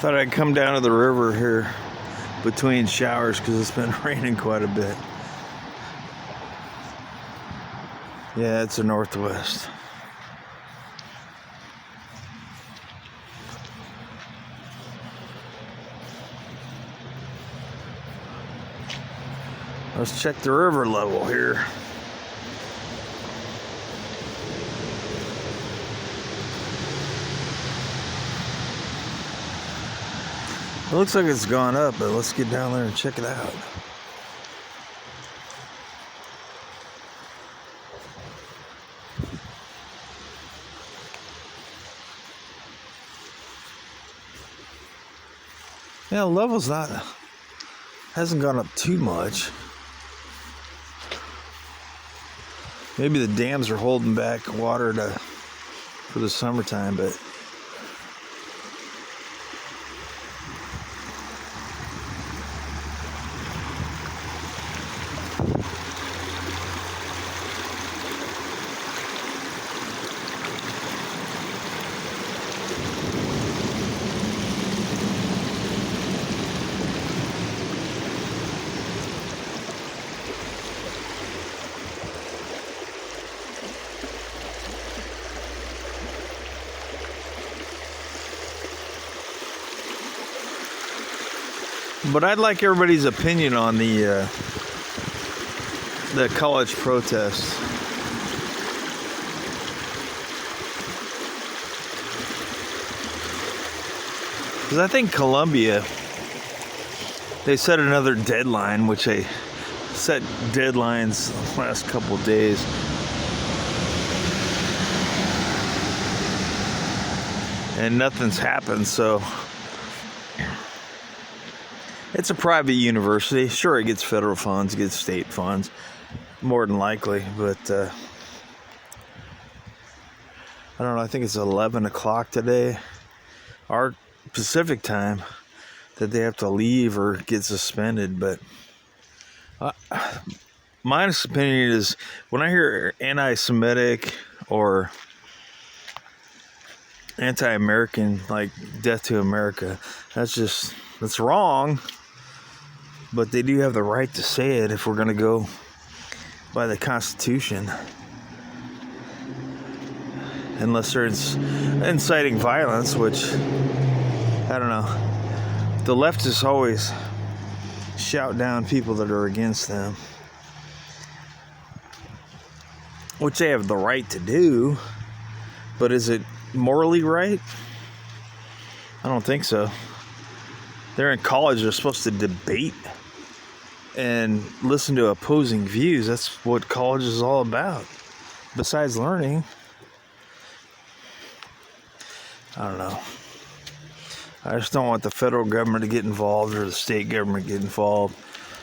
Thought I'd come down to the river here between showers because it's been raining quite a bit. Yeah, it's a northwest. Let's check the river level here. It looks like it's gone up, but let's get down there and check it out. Yeah, the level's hasn't gone up too much. Maybe the dams are holding back water for the summertime, but I'd like everybody's opinion on the college protests. Because I think Columbia, they set another deadline, which they set deadlines the last couple of days. And nothing's happened, so it's a private university. Sure, it gets federal funds, gets state funds, more than likely. But I don't know. I think it's 11 o'clock today, our Pacific time, that they have to leave or get suspended. But my honest opinion is, when I hear anti-Semitic or anti-American, like Death to America, that's wrong. But they do have the right to say it if we're going to go by the Constitution. Unless they're inciting violence, which, I don't know. The leftists always shout down people that are against them, which they have the right to do. But is it morally right? I don't think so. They're in college, they're supposed to debate and listen to opposing views. That's what college is all about, besides learning. I don't know. I just don't want the federal government to get involved or the state government to get involved.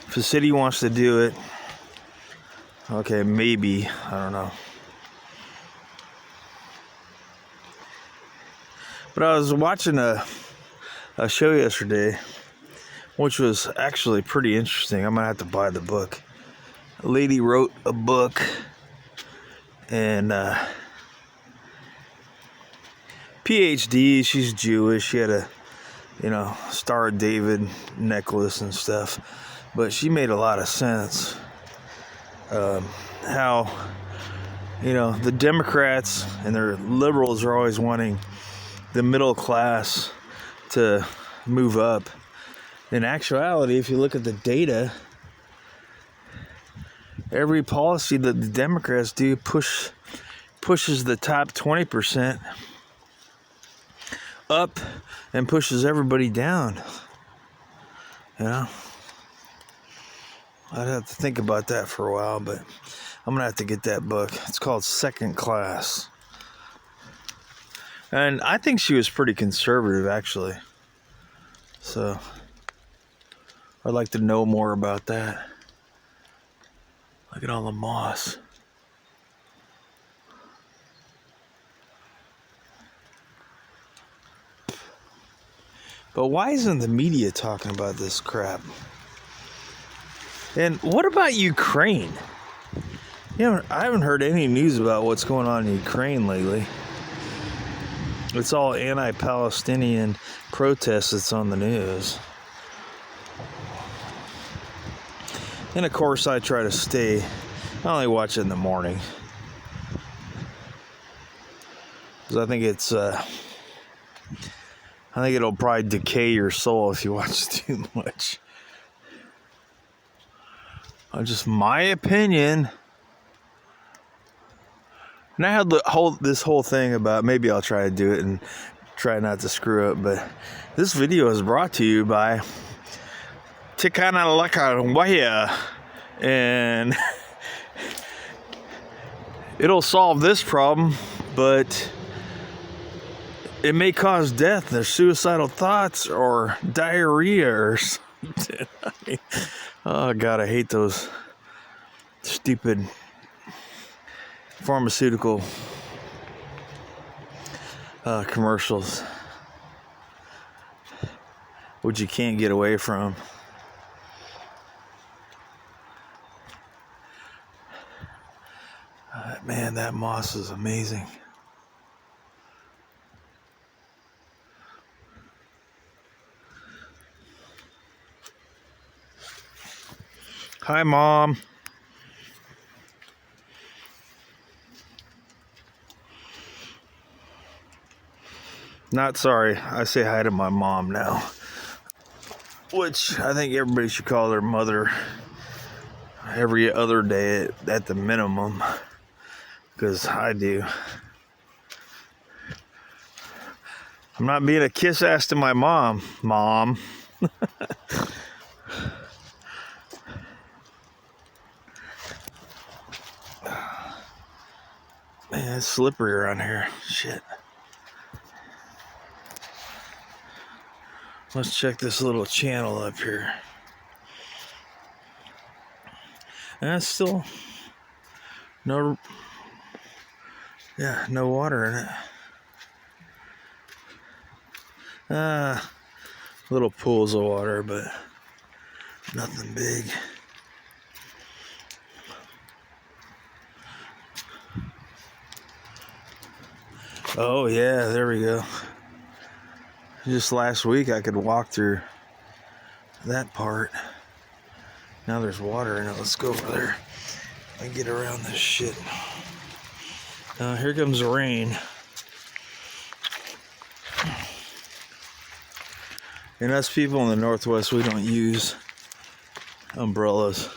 If the city wants to do it, okay, maybe. I don't know. But I was watching a show yesterday, which was actually pretty interesting. I'm going to have to buy the book. A lady wrote a book, and PhD, she's Jewish. She had a, Star of David necklace and stuff. But she made a lot of sense. How, the Democrats and their liberals are always wanting the middle class to move up. In actuality, if you look at the data, every policy that the Democrats do pushes the top 20% up and pushes everybody down. I'd have to think about that for a while, but I'm gonna have to get that book. It's called Second Class. And I think she was pretty conservative, actually. So I'd like to know more about that. Look at all the moss. But why isn't the media talking about this crap? And what about Ukraine? I haven't heard any news about what's going on in Ukraine lately. It's all anti-Palestinian protests that's on the news. And of course I try to stay, I only watch it in the morning. Because I think it'll probably decay your soul if you watch too much. Just my opinion. And I had this whole thing about, maybe I'll try to do it and try not to screw up, but this video is brought to you by Tikanalakawaya, and it'll solve this problem, but it may cause death. There's suicidal thoughts or diarrhea or something. Oh God, I hate those stupid pharmaceutical commercials, which you can't get away from. Man, that moss is amazing. Hi, Mom. Not sorry. I say hi to my mom now. Which I think everybody should call their mother every other day at the minimum. Because I do. I'm not being a kiss ass to my mom. Mom. Man, it's slippery around here. Shit. Let's check this little channel up here. And it's still no water in it. Little pools of water, but nothing big. Oh yeah, there we go. Just last week I could walk through that part. Now there's water in it. Let's go over there and get around this shit. Here comes the rain. And us people in the Northwest, we don't use umbrellas.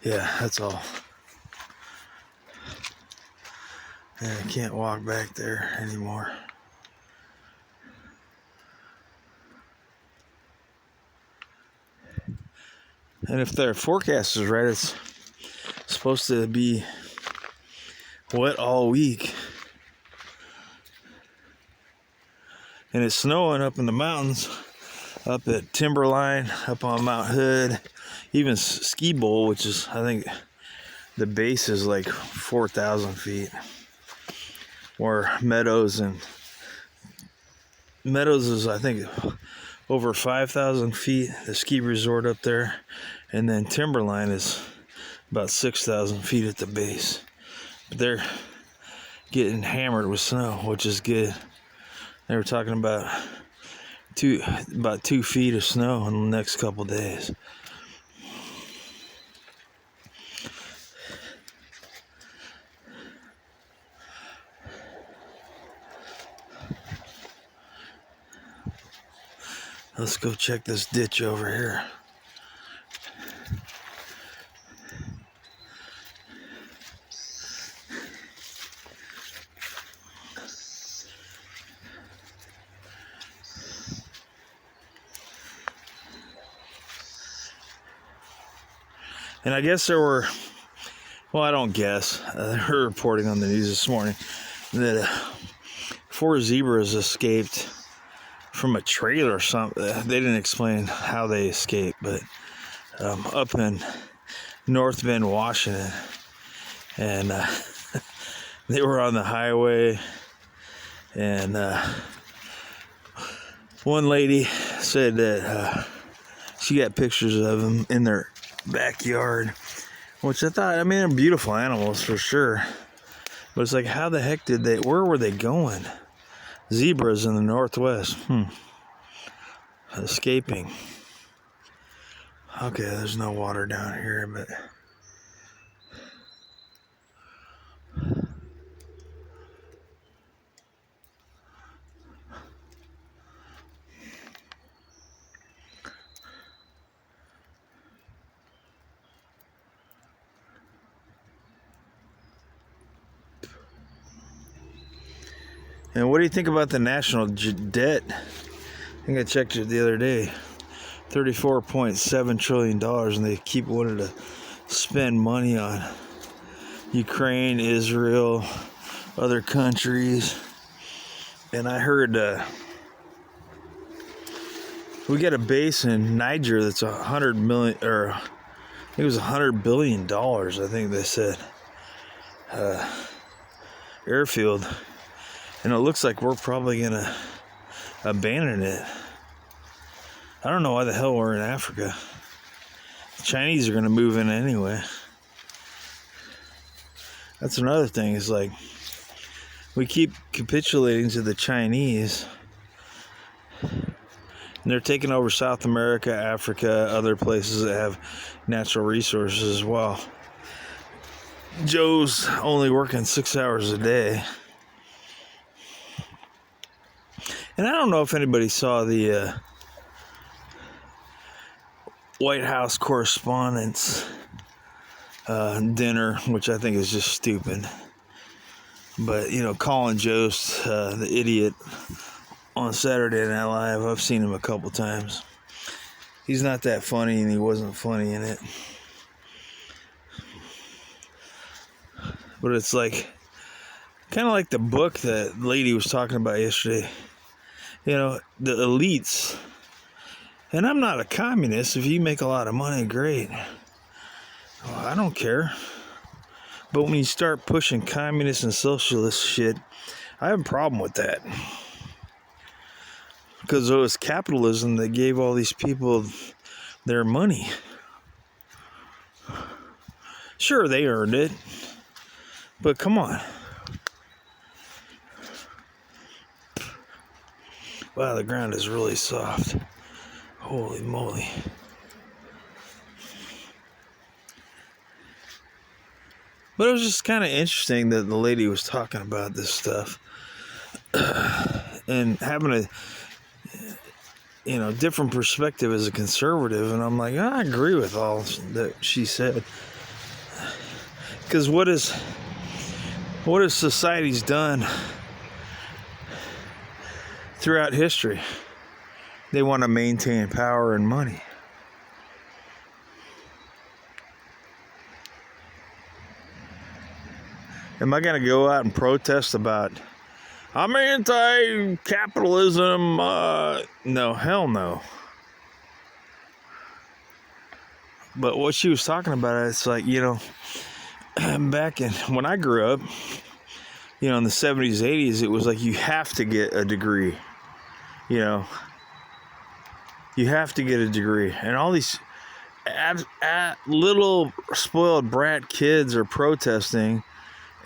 Yeah, that's all. Yeah, I can't walk back there anymore. And if their forecast is right, it's supposed to be wet all week. And it's snowing up in the mountains, up at Timberline, up on Mount Hood, even Ski Bowl, which is, I think, the base is like 4,000 feet. Or Meadows is, I think, over 5,000 feet, the ski resort up there. And then Timberline is about 6,000 feet at the base. But they're getting hammered with snow, which is good. They were talking about 2 feet of snow in the next couple days. Let's go check this ditch over here. And I guess there were, well, I don't guess. They were reporting on the news this morning that 4 zebras escaped from a trailer or something. They didn't explain how they escaped, but up in North Bend, Washington, and they were on the highway, and one lady said that she got pictures of them in their backyard, which I thought, I mean, they're beautiful animals for sure, But it's like, how the heck where were they going? Zebras in the northwest. Escaping. Okay, there's no water down here, but... And what do you think about the national debt? I think I checked it the other day. $34.7 trillion, and they keep wanting to spend money on Ukraine, Israel, other countries. And I heard we got a base in Niger that's $100 million, or I think it was $100 billion, I think they said, airfield. And it looks like we're probably going to abandon it. I don't know why the hell we're in Africa. The Chinese are going to move in anyway. That's another thing. Is like, we keep capitulating to the Chinese. And they're taking over South America, Africa, other places that have natural resources as well. Joe's only working 6 hours a day. And I don't know if anybody saw the White House Correspondents' dinner, which I think is just stupid. But, you know, Colin Jost, the idiot, on Saturday Night Live, I've seen him a couple times. He's not that funny, and he wasn't funny in it. But it's like, kind of like the book that lady was talking about yesterday. You know, the elites. And I'm not a communist. If you make a lot of money, great. Well, I don't care. But when you start pushing communist and socialist shit, I have a problem with that. Because it was capitalism that gave all these people their money. Sure, they earned it. But come on. Wow, the ground is really soft. Holy moly. But it was just kind of interesting that the lady was talking about this stuff. And having a, you know, different perspective as a conservative. And I'm like, I agree with all that she said. Because what has society's done throughout history? They want to maintain power and money. Am I going to go out and protest about, I'm anti-capitalism? No, hell no. But what she was talking about, it's like, you know, back when I grew up, you know, in the 70s, 80s, it was like you have to get a degree. You know, you have to get a degree. And all these little spoiled brat kids are protesting,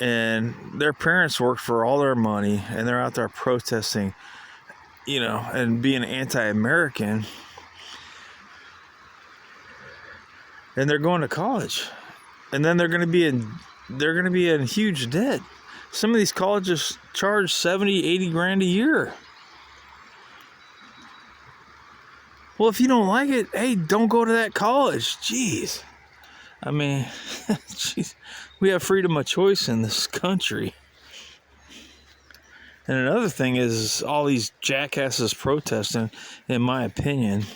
and their parents work for all their money, and they're out there protesting, you know, and being anti-American. And they're going to college. And then they're going to be in huge debt. Some of these colleges charge 70, 80 grand a year. Well, if you don't like it, hey, don't go to that college. Jeez. I mean, geez, we have freedom of choice in this country. And another thing is all these jackasses protesting, in my opinion.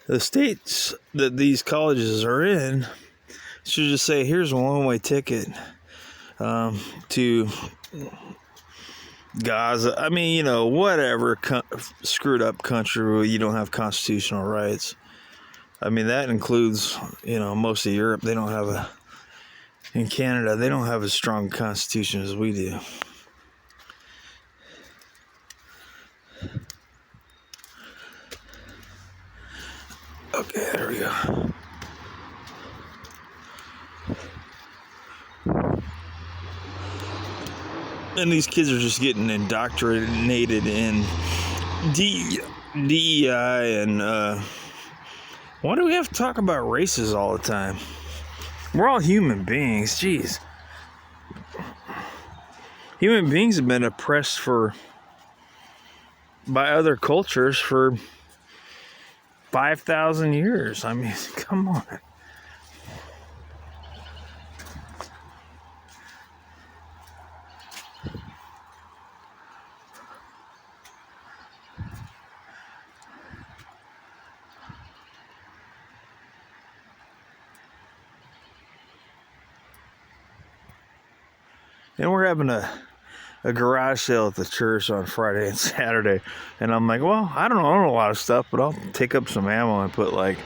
The states that these colleges are in should just say, here's a one-way ticket to Gaza. I mean, you know, whatever screwed up country where you don't have constitutional rights. I mean, that includes, you know, most of Europe. They don't have in Canada, they don't have as strong a constitution as we do. Okay, there we go. And these kids are just getting indoctrinated in DEI and why do we have to talk about races all the time? We're all human beings. Jeez. Human beings have been oppressed by other cultures for 5,000 years. I mean, come on. And we're having a garage sale at the church on Friday and Saturday. And I'm like, well, I don't own a lot of stuff, but I'll take up some ammo and put like,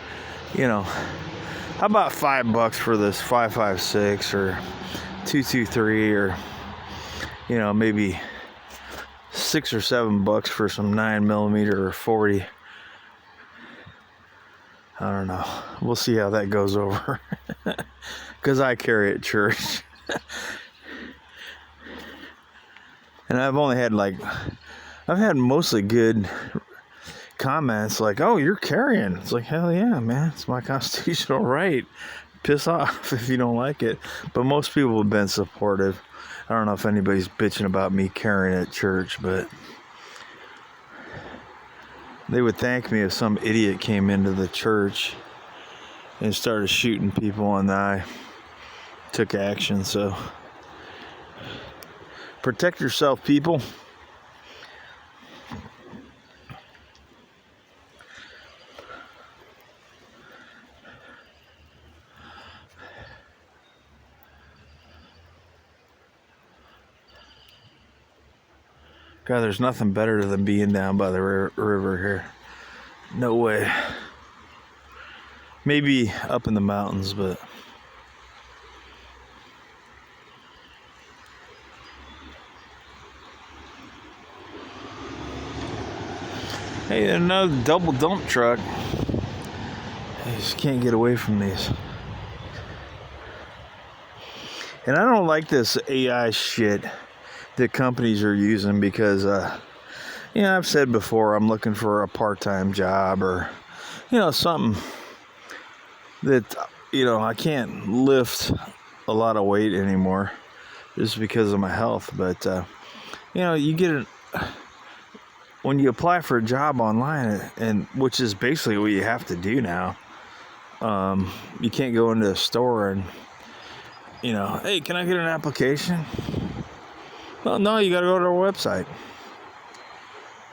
how about $5 for this 5.56 or 223 or, maybe $6 or $7 for some 9mm or 40. I don't know. We'll see how that goes over. Because I carry it at church. And I've had mostly good comments like, oh, you're carrying. It's like, hell yeah, man. It's my constitutional right. Piss off if you don't like it. But most people have been supportive. I don't know if anybody's bitching about me carrying at church, but they would thank me if some idiot came into the church and started shooting people and I took action. So protect yourself, people. God, there's nothing better than being down by the river here. No way. Maybe up in the mountains, but hey, another double dump truck. I just can't get away from these. And I don't like this AI shit that companies are using because, I've said before, I'm looking for a part-time job or, something that, I can't lift a lot of weight anymore just because of my health. But, you get it when you apply for a job online, and which is basically what you have to do now. You can't go into a store and, hey, can I get an application? Well, no, you got to go to our website.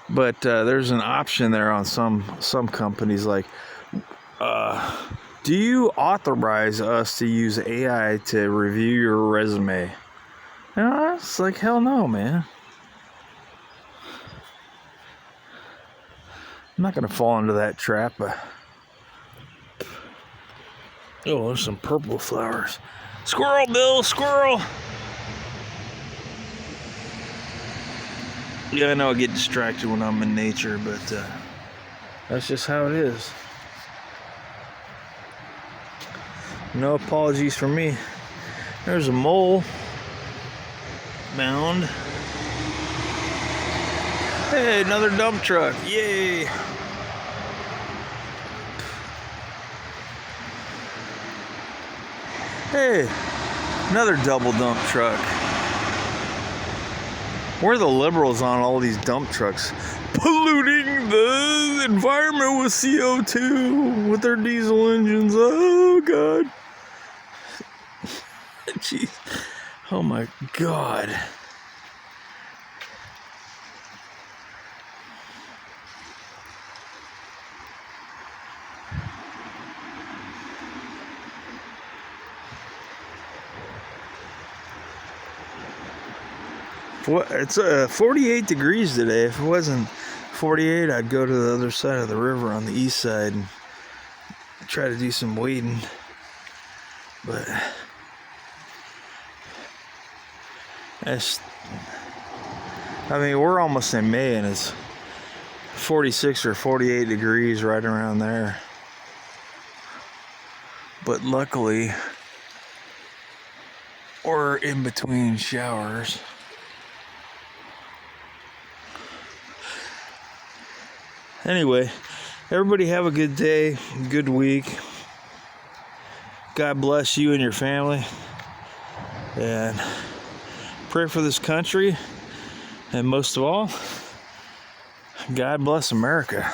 But there's an option there on some companies like, do you authorize us to use AI to review your resume? It's like, hell no, man. I'm not going to fall into that trap. Oh, there's some purple flowers. Squirrel, Bill, squirrel. Yeah, I know I get distracted when I'm in nature, but that's just how it is. No apologies for me. There's a mole mound. Hey, another dump truck. Yay. Hey, another double dump truck. We're the liberals on all these dump trucks, polluting the environment with CO2 with their diesel engines. Oh, God. Jeez. Oh, my God. It's 48 degrees today. If it wasn't 48, I'd go to the other side of the river on the east side and try to do some wading. But we're almost in May and it's 46 or 48 degrees right around there. But luckily, we're in between showers. Anyway, everybody have a good day, good week. God bless you and your family. And pray for this country. And most of all, God bless America.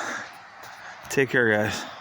Take care, guys.